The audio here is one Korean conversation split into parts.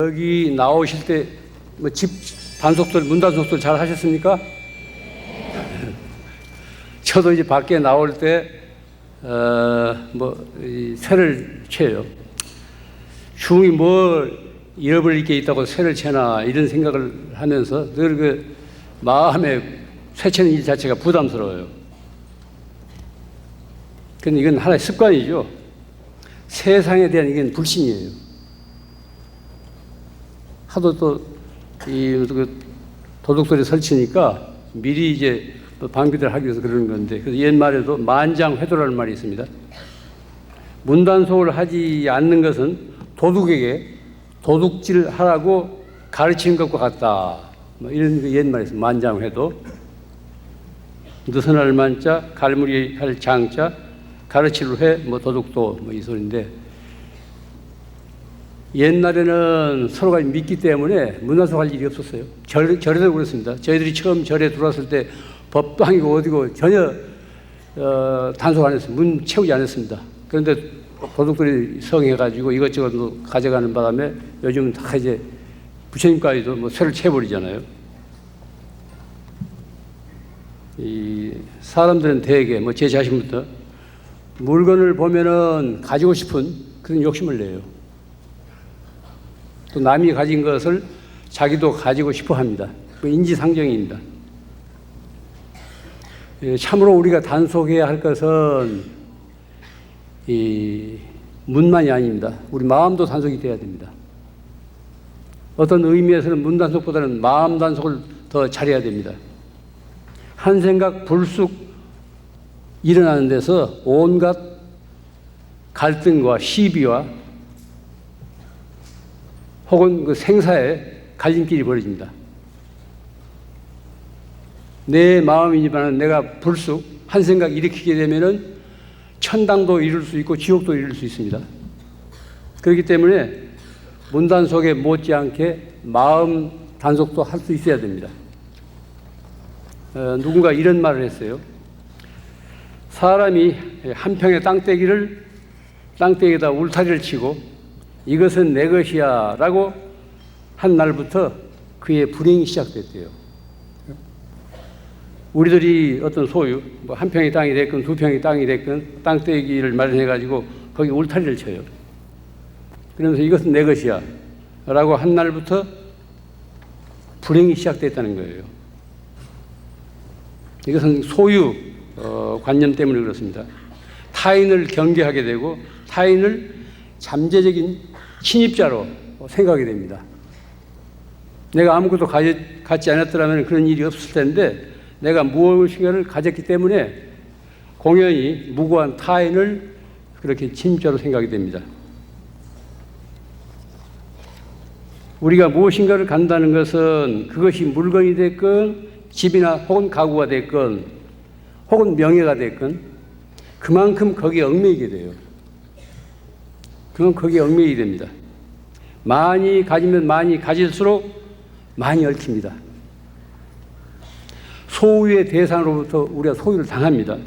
여기 나오실 때 뭐 집 단속들, 문 단속들 잘 하셨습니까? 저도 이제 밖에 나올 때 새를 쳐요. 중이 뭘 잃어버릴 게 있다고 새를 쳐나 이런 생각을 하면서 늘 그 마음에 쇠치는 일 자체가 부담스러워요. 근데 이건 하나의 습관이죠. 세상에 대한 이건 불신이에요. 하도 또 도둑들이 설치니까 미리 이제 방비들 하기 위해서 그러는 건데, 그래서 옛말에도 만장회도라는 말이 있습니다. 문단속을 하지 않는 것은 도둑에게 도둑질 하라고 가르치는 것과 같다. 뭐 이런 그 옛말이 있습니다. 만장회도. 느슨할 만자, 갈무리할 장자, 가르치려 해, 도둑도, 이 소리인데, 옛날에는 서로가 믿기 때문에 문단속할 일이 없었어요. 절에도 그렇습니다. 저희들이 처음 절에 들어왔을 때 법도 아니고 어디고 전혀 단속 안 했어요. 문 채우지 않았습니다. 그런데 도둑들이 성해가지고 이것저것 가져가는 바람에 요즘은 다 이제 부처님까지도 쇠를 채워버리잖아요. 이 사람들은 대개 제 자신부터 물건을 보면은 가지고 싶은 그런 욕심을 내요. 또 남이 가진 것을 자기도 가지고 싶어 합니다. 인지상정입니다. 참으로 우리가 단속해야 할 것은 이 문만이 아닙니다. 우리 마음도 단속이 돼야 됩니다. 어떤 의미에서는 문 단속보다는 마음 단속을 더 잘해야 됩니다. 한 생각 불쑥 일어나는 데서 온갖 갈등과 시비와 혹은 그 생사에 갈림길이 벌어집니다. 내 마음이지만 내가 불쑥 한 생각 일으키게 되면은 천당도 이룰 수 있고 지옥도 이룰 수 있습니다. 그렇기 때문에 문단속에 못지않게 마음 단속도 할 수 있어야 됩니다. 누군가 이런 말을 했어요. 사람이 한 평의 땅대기에다 울타리를 치고 이것은 내 것이야 라고 한 날부터 그의 불행이 시작됐대요. 우리들이 어떤 소유, 한 평의 땅이 됐건 두 평의 땅이 됐건 땅대기를 마련해가지고 거기 울타리를 쳐요. 그러면서 이것은 내 것이야 라고 한 날부터 불행이 시작됐다는 거예요. 이것은 소유 관념 때문에 그렇습니다. 타인을 경계하게 되고 타인을 잠재적인 침입자로 생각하게 됩니다. 내가 아무것도 갖지 않았더라면 그런 일이 없을 텐데 내가 무엇인가를 가졌기 때문에 공연히 무고한 타인을 그렇게 침입자로 생각하게 됩니다. 우리가 무엇인가를 간다는 것은 그것이 물건이 됐건 집이나 혹은 가구가 됐건 혹은 명예가 됐건 그만큼 거기에 얽매이게 돼요. 그건 거기에 얽매이게 됩니다. 많이 가지면 많이 가질수록 많이 얽힙니다. 소유의 대상으로부터 우리가 소유를 당합니다.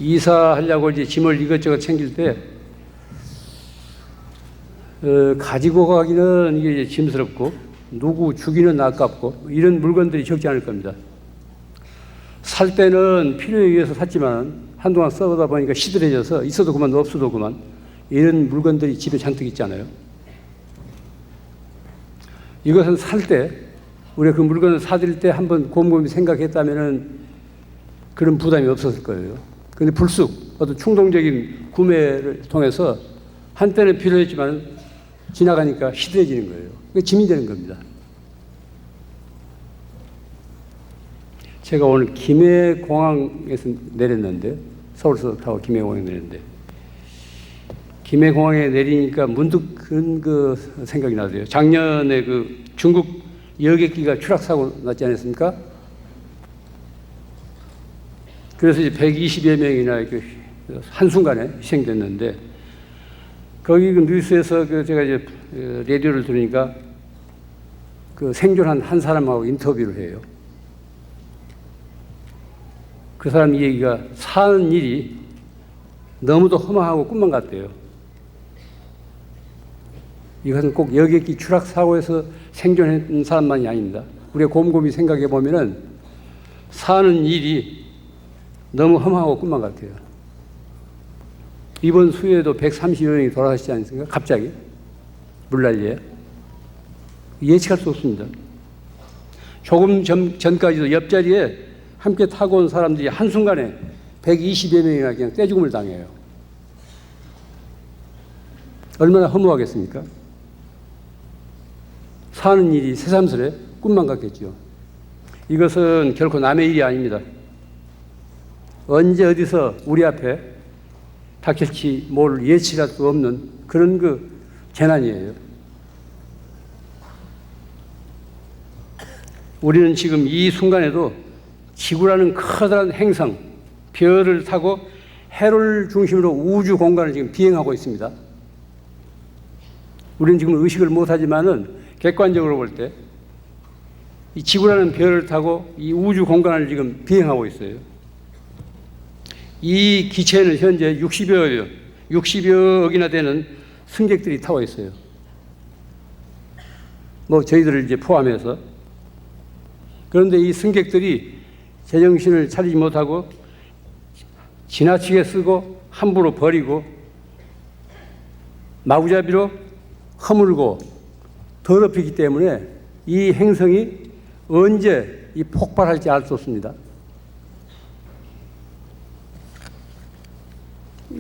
이사하려고 이제 짐을 이것저것 챙길 때 가지고 가기는 이게 짐스럽고 누구 주기는 아깝고 이런 물건들이 적지 않을 겁니다. 살 때는 필요에 의해서 샀지만 한동안 써보다 보니까 시들해져서 있어도 그만 없어도 그만 이런 물건들이 집에 잔뜩 있잖아요. 이것은 살 때 우리가 그 물건을 사들일 때 한번 곰곰이 생각했다면은 그런 부담이 없었을 거예요. 그런데 불쑥 어떤 충동적인 구매를 통해서 한때는 필요했지만 지나가니까 시들해지는 거예요. 그게 짐이 되는 겁니다. 제가 오늘 김해공항에서 내렸는데 서울에서 타고 김해공항에 내렸는데 김해공항에 내리니까 문득 그 생각이 나더라고요. 작년에 그 중국 여객기가 추락사고 났지 않았습니까? 그래서 이제 120여 명이나 이렇게 한순간에 희생됐는데 거기 그 뉴스에서 제가 이제 라디오를 들으니까 그 생존한 한 사람하고 인터뷰를 해요. 그 사람 얘기가 사는 일이 너무도 허망하고 꿈만 같대요. 이것은 꼭 여객기 추락 사고에서 생존한 사람만이 아닙니다. 우리가 곰곰이 생각해 보면은 사는 일이 너무 험하고 꿈만 같아요. 이번 수해에도 130여 명이 돌아가시지 않습니까? 갑자기 물난리에 예측할 수 없습니다. 조금 전까지도 옆자리에 함께 타고 온 사람들이 한순간에 120여 명이나 그냥 떼죽음을 당해요. 얼마나 허무하겠습니까? 사는 일이 새삼스레 꿈만 같겠죠. 이것은 결코 남의 일이 아닙니다. 언제 어디서 우리 앞에 닥칠지 뭘 예측할 수 없는 그런 그 재난이에요. 우리는 지금 이 순간에도 지구라는 커다란 행성, 별을 타고 해를 중심으로 우주 공간을 지금 비행하고 있습니다. 우리는 지금 의식을 못하지만은 객관적으로 볼 때 이 지구라는 별을 타고 이 우주 공간을 지금 비행하고 있어요. 이 기체는 현재 60여억이나 되는 승객들이 타고 있어요. 뭐 저희들을 이제 포함해서. 그런데 이 승객들이 제정신을 차리지 못하고 지나치게 쓰고 함부로 버리고 마구잡이로 허물고 더럽히기 때문에 이 행성이 언제 이 폭발할지 알 수 없습니다.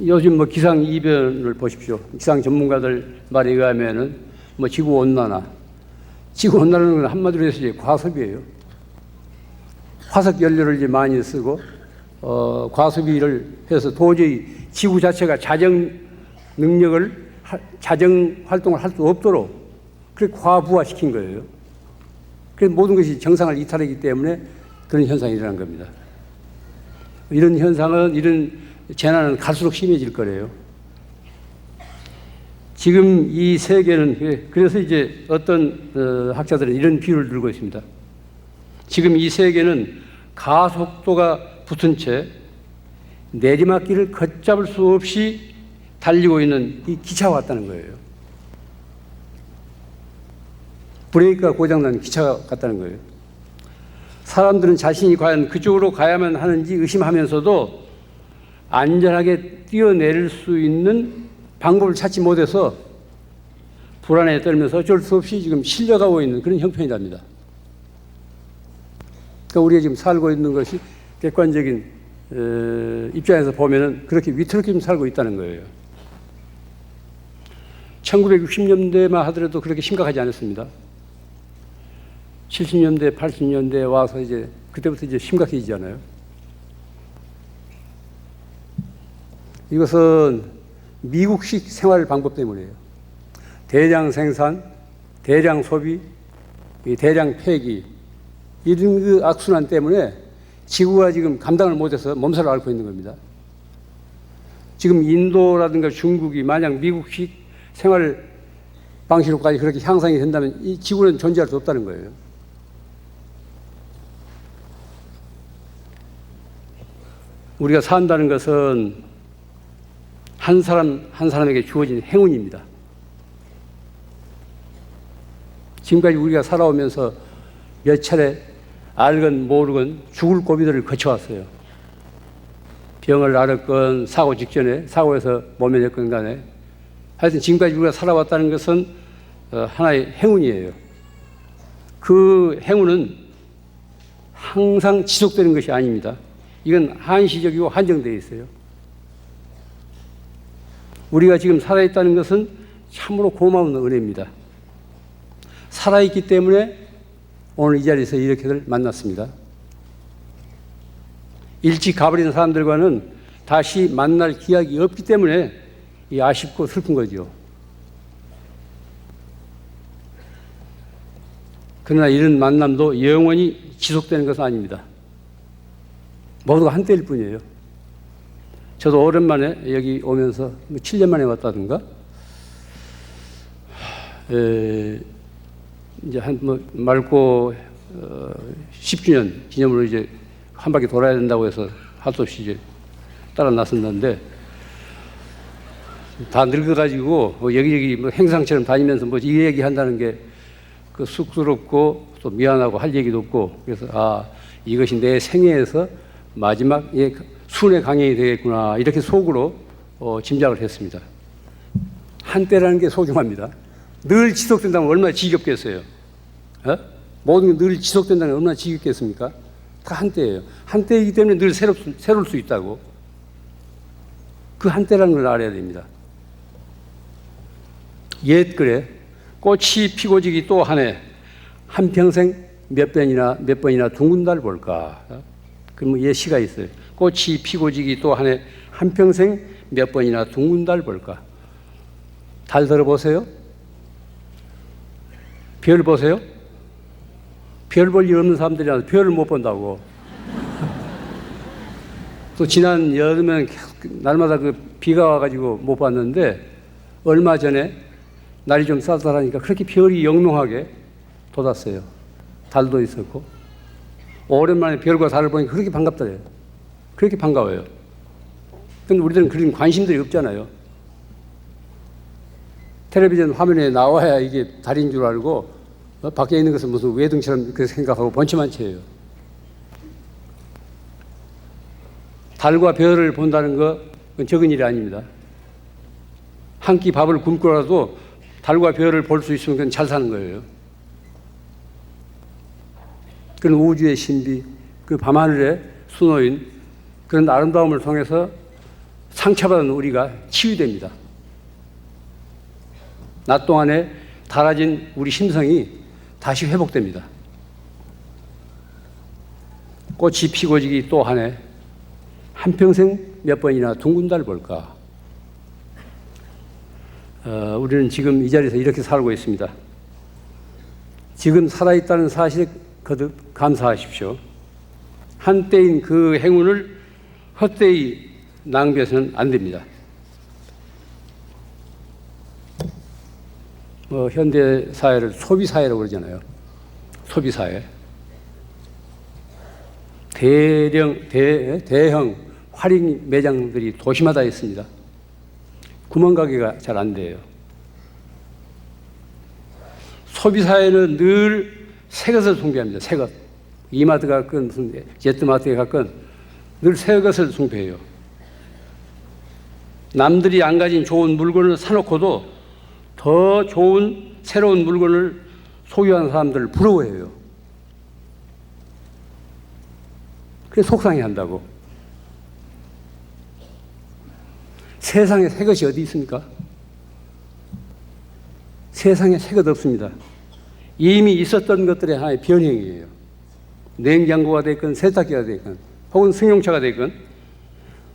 요즘 뭐 기상 이변을 보십시오. 기상 전문가들 말에 의하면은 뭐 지구 온난화는 건 한마디로 해서 이제 과습이에요. 화석 연료를 이제 많이 쓰고 과습을 해서 도저히 지구 자체가 자정 활동을 할 수 없도록 그렇게 과부하시킨 거예요. 그래서 모든 것이 정상을 이탈하기 때문에 그런 현상이 일어난 겁니다. 이런 재난은 갈수록 심해질 거래요. 지금 이 세계는, 그래서 이제 어떤 학자들은 이런 비유를 들고 있습니다. 지금 이 세계는 가속도가 붙은 채 내리막길을 걷잡을 수 없이 달리고 있는 이 기차와 같다는 거예요. 브레이크가 고장난 기차가 같다는 거예요. 사람들은 자신이 과연 그쪽으로 가야만 하는지 의심하면서도 안전하게 뛰어내릴 수 있는 방법을 찾지 못해서 불안에 떨면서 어쩔 수 없이 지금 실려가고 있는 그런 형편이랍니다. 그러니까 우리가 지금 살고 있는 것이 객관적인 입장에서 보면은 그렇게 위태롭게 살고 있다는 거예요. 1960년대만 하더라도 그렇게 심각하지 않았습니다. 70년대, 80년대에 와서 이제 그때부터 이제 심각해지잖아요. 이것은 미국식 생활 방법 때문이에요. 대량 생산, 대량 소비, 대량 폐기, 이런 그 악순환 때문에 지구가 지금 감당을 못해서 몸살을 앓고 있는 겁니다. 지금 인도라든가 중국이 만약 미국식 생활 방식으로까지 그렇게 향상이 된다면 이 지구는 존재할 수 없다는 거예요. 우리가 산다는 것은 한 사람 한 사람에게 주어진 행운입니다. 지금까지 우리가 살아오면서 몇 차례 알건 모르건 죽을 고비들을 거쳐왔어요. 병을 앓았건 사고 직전에 사고에서 모면했건 간에 하여튼 지금까지 우리가 살아왔다는 것은 하나의 행운이에요. 그 행운은 항상 지속되는 것이 아닙니다. 이건 한시적이고 한정되어 있어요. 우리가 지금 살아있다는 것은 참으로 고마운 은혜입니다. 살아있기 때문에 오늘 이 자리에서 이렇게들 만났습니다. 일찍 가버린 사람들과는 다시 만날 기약이 없기 때문에 아쉽고 슬픈 거죠. 그러나 이런 만남도 영원히 지속되는 것은 아닙니다. 모두가 한때일 뿐이에요. 저도 오랜만에 여기 오면서 7년 만에 왔다든가 이제 맑고 10주년 기념으로 이제 한 바퀴 돌아야 된다고 해서 할 수 없이 이제 따라 나섰는데 다 늙어가지고 여기저기 뭐 행상처럼 다니면서 뭐 이 얘기 한다는 게 그 쑥스럽고 또 미안하고 할 얘기도 없고, 그래서 이것이 내 생애에서 마지막 순회 강연이 되겠구나, 이렇게 속으로 짐작을 했습니다. 한때라는 게 소중합니다. 늘 지속된다면 얼마나 지겹겠어요. 모든 게 늘 지속된다면 얼마나 지겹겠습니까? 다 한때예요. 한때이기 때문에 늘 새로울 수 있다고. 그 한때라는 걸 알아야 됩니다. 옛글에 꽃이 피고 지기 또 한 해, 한평생 몇 번이나 둥근 달 볼까. 그러면 옛 시가 있어요. 꽃이 피고 지기 또 한 해, 한평생 몇 번이나 둥근 달 볼까. 달 들어보세요. 별 보세요. 별 볼 일 없는 사람들이라서 별을 못 본다고. 또 지난 여름에는 날마다 그 비가 와가지고 못 봤는데, 얼마 전에 날이 좀 쌀쌀하니까 그렇게 별이 영롱하게 돋았어요. 달도 있었고. 오랜만에 별과 달을 보니까 그렇게 반갑더래요. 그렇게 반가워요. 근데 우리들은 그런 관심들이 없잖아요. 텔레비전 화면에 나와야 이게 달인 줄 알고, 밖에 있는 것은 무슨 외등처럼 그렇게 생각하고 번치만 채예요. 달과 별을 본다는 건 적은 일이 아닙니다. 한 끼 밥을 굶고라도 달과 별을 볼 수 있으면 그건 잘 사는 거예요. 그런 우주의 신비, 그 밤하늘의 수놓인 그런 아름다움을 통해서 상처받은 우리가 치유됩니다. 낮 동안에 닳아진 우리 심성이 다시 회복됩니다. 꽃이 피고 지기 또 한 해, 한평생 몇 번이나 둥근 달 볼까. 우리는 지금 이 자리에서 이렇게 살고 있습니다. 지금 살아있다는 사실에 거듭 감사하십시오. 한때인 그 행운을 헛되이 낭비해서는 안 됩니다. 현대 사회를 소비 사회라고 그러잖아요. 소비 사회. 대형 할인 매장들이 도시마다 있습니다. 구멍가게가 잘 안 돼요. 소비 사회는 늘 새 것을 숭배합니다. 새 것. 이마트 갔건 무슨 제트마트에 갔건 늘 새 것을 숭배해요. 남들이 안 가진 좋은 물건을 사놓고도 더 좋은 새로운 물건을 소유한 사람들을 부러워해요. 그래서 속상해한다고. 세상에 새 것이 어디 있습니까? 세상에 새 것 없습니다. 이미 있었던 것들의 하나의 변형이에요. 냉장고가 됐건 세탁기가 됐건 혹은 승용차가 됐건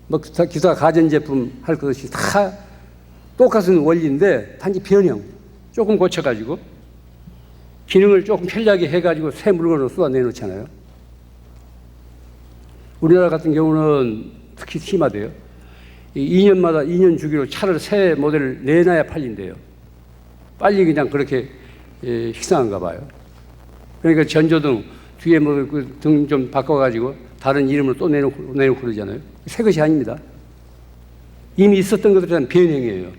뭐 기타 가전제품 할 것 없이 다 똑같은 원리인데 단지 변형 조금 고쳐가지고 기능을 조금 편리하게 해가지고 새 물건으로 쏟아내놓잖아요. 우리나라 같은 경우는 특히 심하대요. 2년마다 2년 주기로 차를 새 모델을 내놔야 팔린대요. 빨리 그냥 그렇게 식상한가 봐요. 그러니까 전조등 뒤에 뭐 그 등 좀 바꿔가지고 다른 이름으로 또 내놓고 그러잖아요. 새 것이 아닙니다. 이미 있었던 것들에 대한 변형이에요.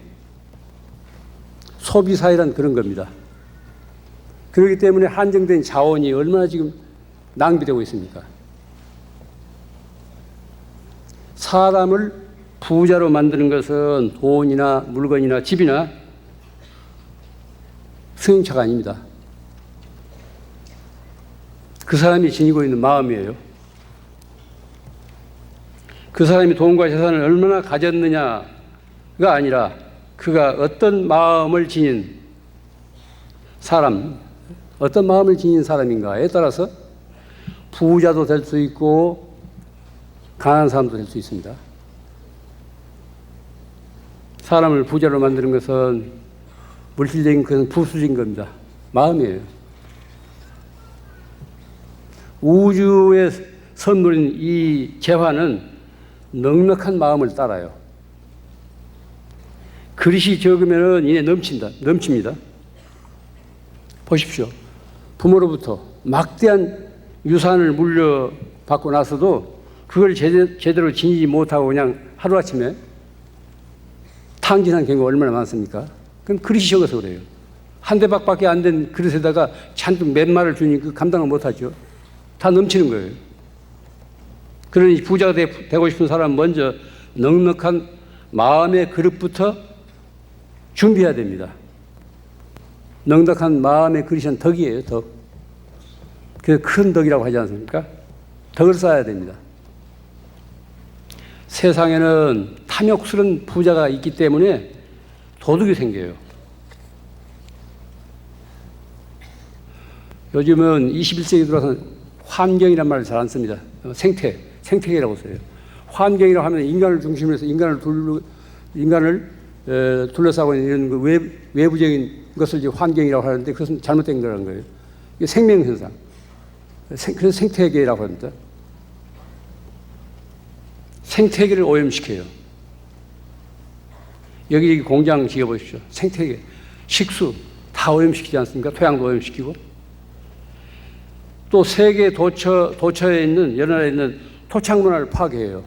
소비사회란 그런 겁니다. 그렇기 때문에 한정된 자원이 얼마나 지금 낭비되고 있습니까? 사람을 부자로 만드는 것은 돈이나 물건이나 집이나 승용차가 아닙니다. 그 사람이 지니고 있는 마음이에요. 그 사람이 돈과 재산을 얼마나 가졌느냐가 아니라 그가 어떤 마음을 지닌 사람, 어떤 마음을 지닌 사람인가에 따라서 부자도 될 수 있고 가난한 사람도 될 수 있습니다. 사람을 부자로 만드는 것은 물질적인 것은 부수적인 겁니다. 마음이에요. 우주의 선물인 이 재화는 넉넉한 마음을 따라요. 그릇이 적으면 이내 넘칩니다. 보십시오. 부모로부터 막대한 유산을 물려받고 나서도 그걸 제대로 지니지 못하고 그냥 하루아침에 다 탕진한 경우가 얼마나 많습니까? 그건 그릇이 적어서 그래요. 한 대박밖에 안 된 그릇에다가 잔뜩 맨말을 주니까 감당을 못하죠. 다 넘치는 거예요. 그러니 부자가 되고 싶은 사람은 먼저 넉넉한 마음의 그릇부터 준비해야 됩니다. 넉넉한 마음의 그릇은 덕이에요, 덕. 그 큰 덕이라고 하지 않습니까? 덕을 쌓아야 됩니다. 세상에는 탐욕스러운 부자가 있기 때문에 도둑이 생겨요. 요즘은 21세기 들어서 환경이란 말을 잘 안 씁니다. 생태계라고 써요. 환경이라고 하면 인간을 중심으로 해서 인간을 둘러싸고 있는 이런 그 외부적인 것을 이제 환경이라고 하는데 그것은 잘못된 거라는 거예요. 이게 생명현상. 그래서 생태계라고 합니다. 생태계를 오염시켜요. 여기 공장 지어보십시오. 생태계, 식수 다 오염시키지 않습니까? 토양도 오염시키고. 또 세계 도처에 있는 여러 나라에 있는 토착 문화를 파괴해요.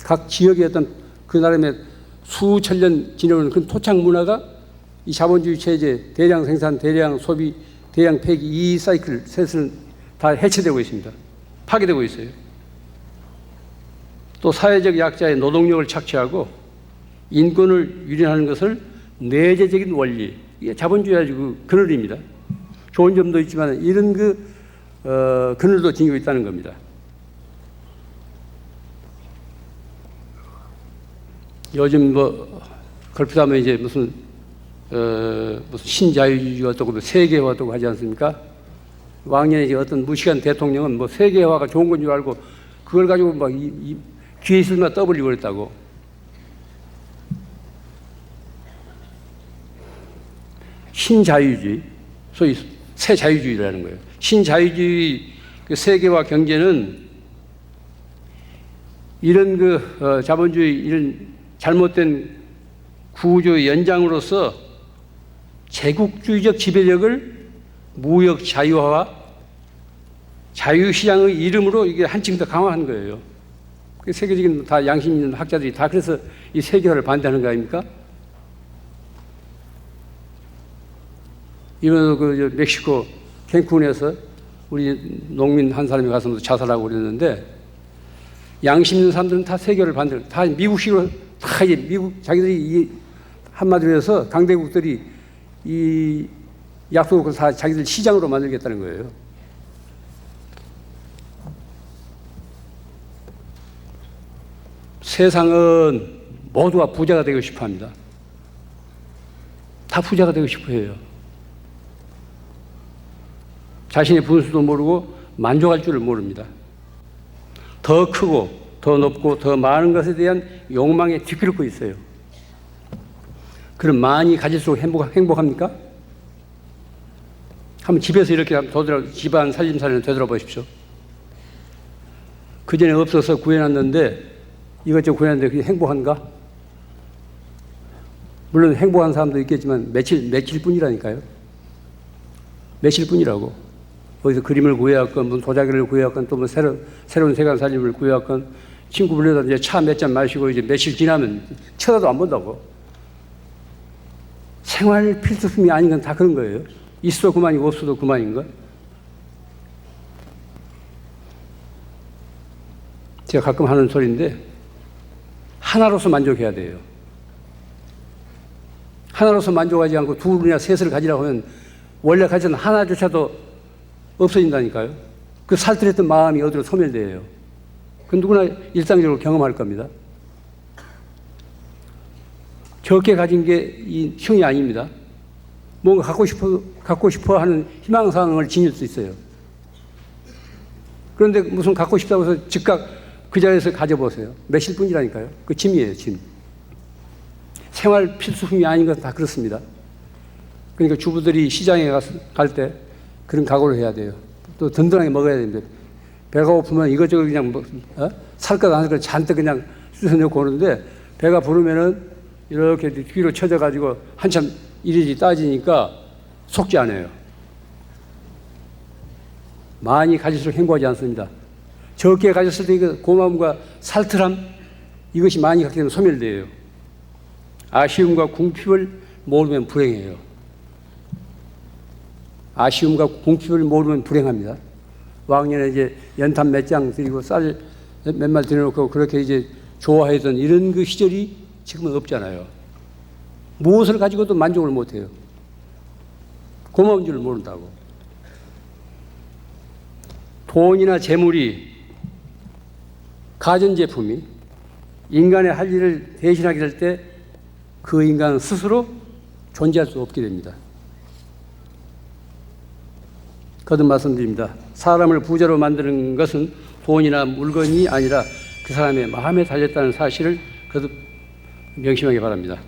각 지역의 어떤 그 나름의 수천 년 지내오는 그 토착 문화가 이 자본주의 체제, 대량 생산, 대량 소비, 대량 폐기 이 사이클 셋은 다 해체되고 있습니다. 파괴되고 있어요. 또 사회적 약자의 노동력을 착취하고 인권을 유린하는 것을 내재적인 원리, 이게 자본주의의 아주 그늘입니다. 좋은 점도 있지만 이런 그늘도 지니고 있다는 겁니다. 요즘 걸핏하면 이제 무슨 신자유주의가 어떻고 세계화 어떻고 하지 않습니까? 왕년에 이제 어떤 무식한 대통령은 세계화가 좋은 건 줄 알고 그걸 가지고 막 귀에 있을 만 떠벌리고 그랬다고. 신자유주의, 소위 새 자유주의라는 거예요. 신자유주의 그 세계화 경제는 이런 자본주의 이런 잘못된 구조의 연장으로서 제국주의적 지배력을 무역 자유화와 자유시장의 이름으로 이게 한층 더 강화한 거예요. 세계적인 다 양심 있는 학자들이 다 그래서 이 세계화를 반대하는 거 아닙니까? 이번 멕시코 캔쿤에서 우리 농민 한 사람이 가서 자살하고 그랬는데 양심 있는 사람들은 다 세계화를 반대해요. 다 미국식으로 다 이제 미국 자기들이 한마디로 해서 강대국들이 이 약속을 다 자기들 시장으로 만들겠다는 거예요. 세상은 모두가 부자가 되고 싶어 합니다. 다 부자가 되고 싶어 해요. 자신의 분수도 모르고 만족할 줄을 모릅니다. 더 크고 더 높고 더 많은 것에 대한 욕망에 뒤끼고 있어요. 그럼 많이 가질수록 행복합니까? 한번 집에서 이렇게 집안 살림살이를 되돌아보십시오. 그 전에 없어서 구해놨는데 이것저것 구해놨는데 그게 행복한가? 물론 행복한 사람도 있겠지만 며칠 뿐이라니까요. 며칠 뿐이라고. 어디서 그림을 구해왔건, 도자기를 구해왔건, 또 새로운 세상 살림을 구해왔건, 친구 불러다 이제 차 몇 잔 마시고 이제 며칠 지나면 쳐다도 안 본다고. 생활 필수품이 아닌 건 다 그런 거예요. 있어도 그만이고 없어도 그만인 거. 제가 가끔 하는 소리인데 하나로서 만족해야 돼요. 하나로서 만족하지 않고 둘이나 셋을 가지라고 하면 원래 가진 하나조차도 없어진다니까요. 그 살뜰했던 마음이 어디로 소멸돼요. 그 누구나 일상적으로 경험할 겁니다. 적게 가진 게 이 흉이 아닙니다. 뭔가 갖고 싶어 하는 희망사항을 지닐 수 있어요. 그런데 무슨 갖고 싶다고 해서 즉각 그 자리에서 가져보세요. 며칠 뿐이라니까요. 그 짐이에요, 짐. 생활 필수품이 아닌 건 다 그렇습니다. 그러니까 주부들이 시장에 갈 때 그런 각오를 해야 돼요. 또 든든하게 먹어야 됩니다. 배가 고프면 이것저것 그냥 살 것 안 살 것 잔뜩 그냥 쑤셔 넣고 오는데 배가 부르면은 이렇게 뒤로 쳐져가지고 한참 이리지 따지니까 속지 않아요. 많이 가질수록 행복하지 않습니다. 적게 가졌을 때 그 고마움과 살뜰함 이것이 많이 그렇게 되면 소멸돼요. 아쉬움과 궁핍을 모르면 불행해요. 아쉬움과 궁핍을 모르면 불행합니다. 왕년에 이제 연탄 몇 장 드리고 쌀 몇 말 드려놓고 그렇게 이제 좋아하던 이런 그 시절이 지금은 없잖아요. 무엇을 가지고도 만족을 못해요. 고마운 줄 모른다고. 돈이나 재물이, 가전제품이 인간의 할 일을 대신하게 될 때 그 인간은 스스로 존재할 수 없게 됩니다. 거듭 말씀드립니다. 사람을 부자로 만드는 것은 돈이나 물건이 아니라 그 사람의 마음에 달렸다는 사실을 거듭 명심하기 바랍니다.